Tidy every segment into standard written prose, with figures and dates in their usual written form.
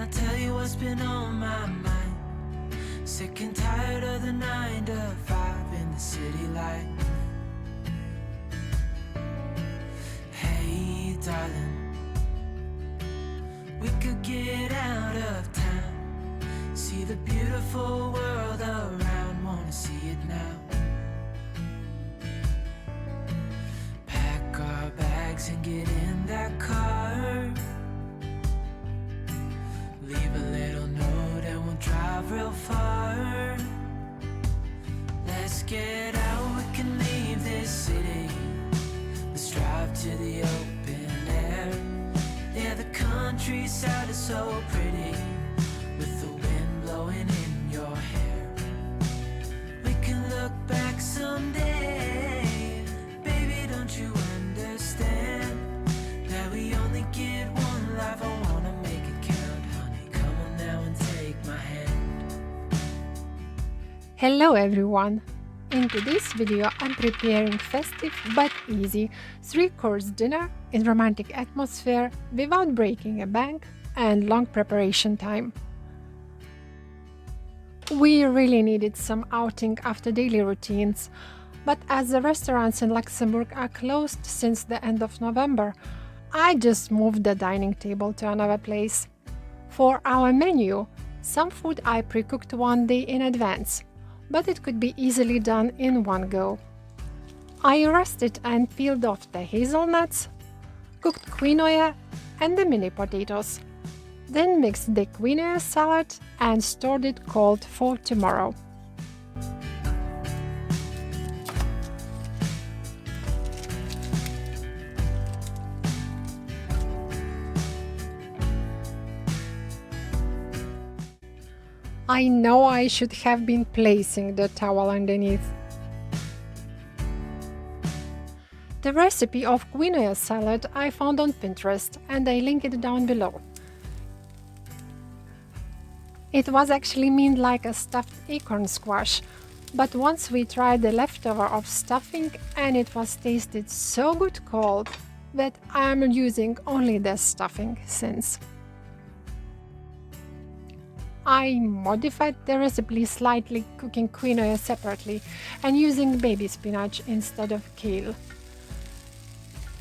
I tell you what's been on my mind? Sick and tired of the 9 to 5 in the city life. Hey, darling, we could get out of town, see the beautiful world around, wanna see it now. Pack our bags and get in that car, leave a little note and we'll drive real far. Let's get out, we can leave this city, let's drive to the open air. Yeah, the countryside is so pretty, with the wind blowing in your hair. We can look back someday, baby, don't you understand that we only get one life? I wanna make it count, honey, come on now and take my hand. Hello everyone! In today's video I'm preparing festive but easy 3-course dinner in romantic atmosphere without breaking a bank and long preparation time. We really needed some outing after daily routines, but as the restaurants in Luxembourg are closed since the end of November, I just moved the dining table to another place. For our menu, some food I pre-cooked one day in advance, but it could be easily done in one go. I roasted and peeled off the hazelnuts, cooked quinoa and the mini potatoes, then mixed the quinoa salad and stored it cold for tomorrow. I know I should have been placing the towel underneath. The recipe of quinoa salad I found on Pinterest and I link it down below. It was actually meant like a stuffed acorn squash, but once we tried the leftover of stuffing and it was tasted so good cold that I'm using only the stuffing since. I modified the recipe slightly, cooking quinoa separately and using baby spinach instead of kale.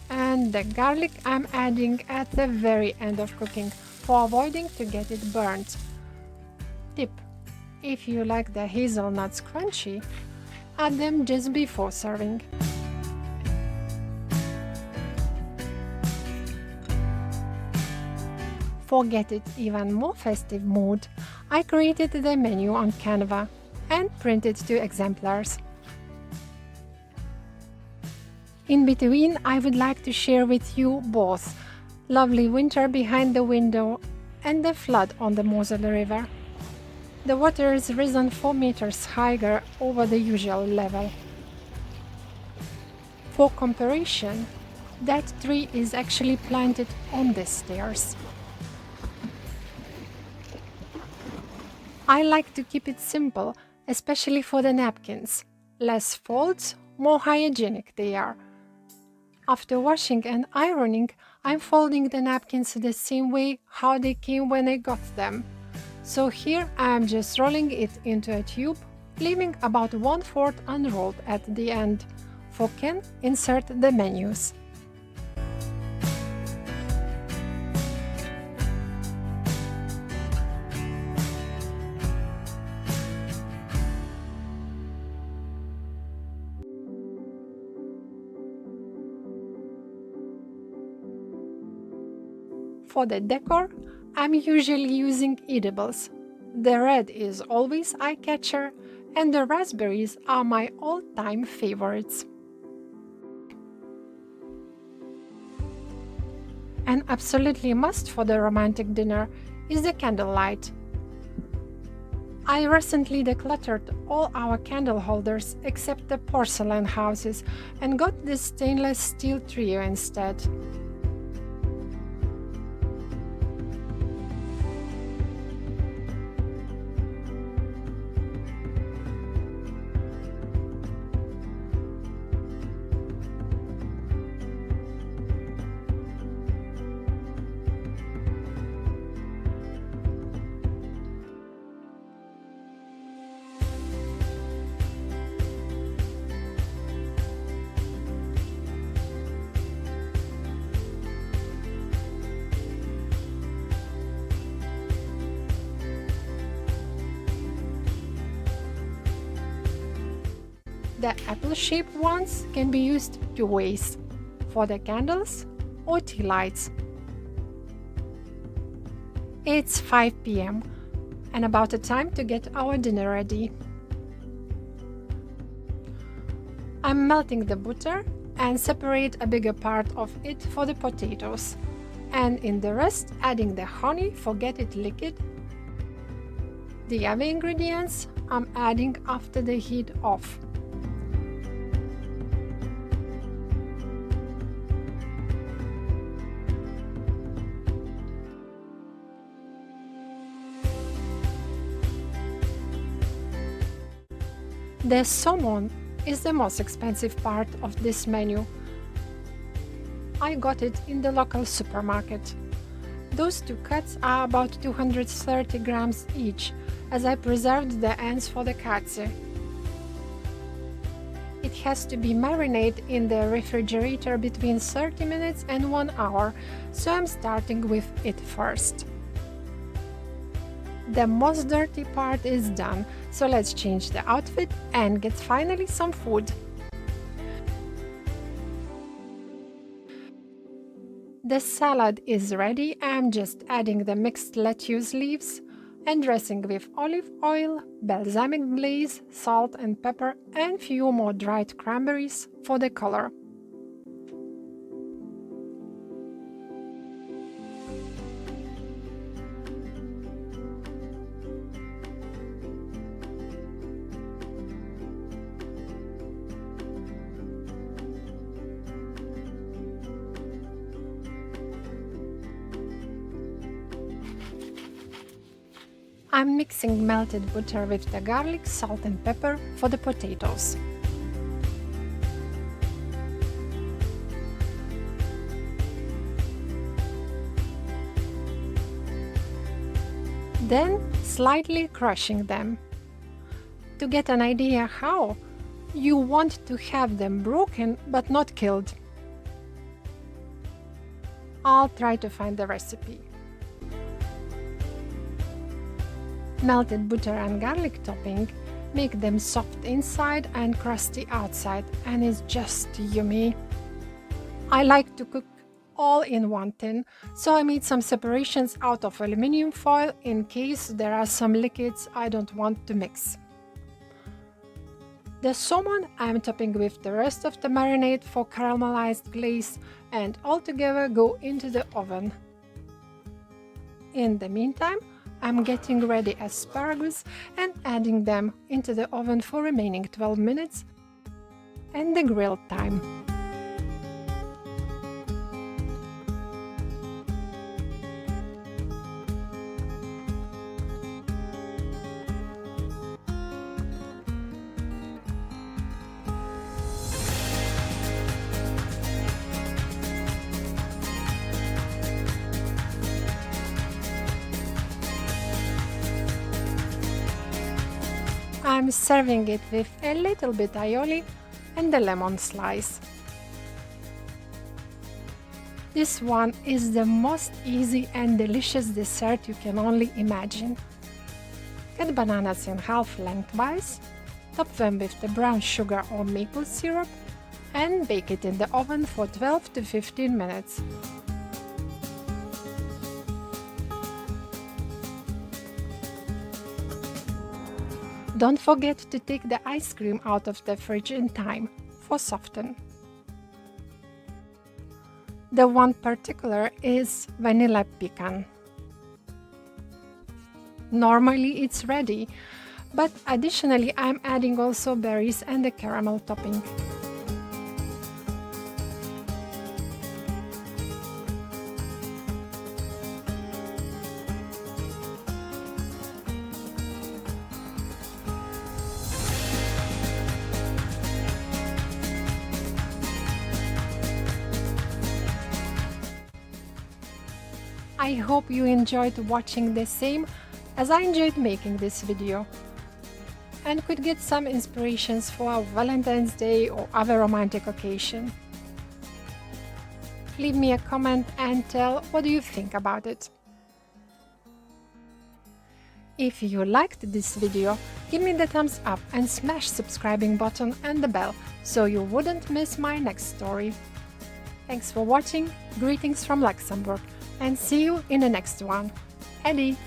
And the garlic I'm adding at the very end of cooking for avoiding to get it burnt. Tip: if you like the hazelnuts crunchy, add them just before serving. For get it even more festive mood, I created the menu on Canva and printed 2 exemplars. In between, I would like to share with you both lovely winter behind the window and the flood on the Moselle River. The water has risen 4 meters higher over the usual level. For comparison, that tree is actually planted on the stairs. I like to keep it simple, especially for the napkins. Less folds, more hygienic they are. After washing and ironing, I'm folding the napkins the same way how they came when I got them. So here I'm just rolling it into a tube, leaving about 1/4 unrolled at the end. For Ken, insert the menus. For the decor, I'm usually using edibles. The red is always eye-catcher, and the raspberries are my all-time favorites. An absolutely must for the romantic dinner is the candlelight. I recently decluttered all our candle holders except the porcelain houses and got this stainless steel trio instead. The apple-shaped ones can be used two ways, for the candles or tea lights. It's 5 p.m. and about the time to get our dinner ready. I'm melting the butter and separate a bigger part of it for the potatoes, and in the rest adding the honey for get it liquid. The other ingredients I'm adding after the heat off. The salmon is the most expensive part of this menu. I got it in the local supermarket. Those two cuts are about 230 grams each, as I preserved the ends for the katsu. It has to be marinated in the refrigerator between 30 minutes and 1 hour, so I'm starting with it first. The most dirty part is done, so let's change the outfit and get finally some food. The salad is ready. I'm just adding the mixed lettuce leaves and dressing with olive oil, balsamic glaze, salt and pepper, and few more dried cranberries for the color. I'm mixing melted butter with the garlic, salt and pepper for the potatoes. Then slightly crushing them. To get an idea how, you want to have them broken but not killed. I'll try to find the recipe. Melted butter and garlic topping make them soft inside and crusty outside, and it's just yummy. I like to cook all in one tin, so I made some separations out of aluminum foil in case there are some liquids I don't want to mix. The salmon I'm topping with the rest of the marinade for caramelized glaze, and all together go into the oven. In the meantime, I'm getting ready asparagus and adding them into the oven for remaining 12 minutes and the grill time. I'm serving it with a little bit aioli and a lemon slice. This one is the most easy and delicious dessert you can only imagine. Cut bananas in half lengthwise, top them with the brown sugar or maple syrup, and bake it in the oven for 12 to 15 minutes. Don't forget to take the ice cream out of the fridge in time for soften. The one particular is vanilla pecan. Normally it's ready, but additionally I'm adding also berries and the caramel topping. I hope you enjoyed watching the same as I enjoyed making this video, and could get some inspirations for a Valentine's Day or other romantic occasion. Leave me a comment and tell what do you think about it. If you liked this video, give me the thumbs up and smash subscribing button and the bell so you wouldn't miss my next story. Thanks for watching, greetings from Luxembourg, and see you in the next one. Ellie!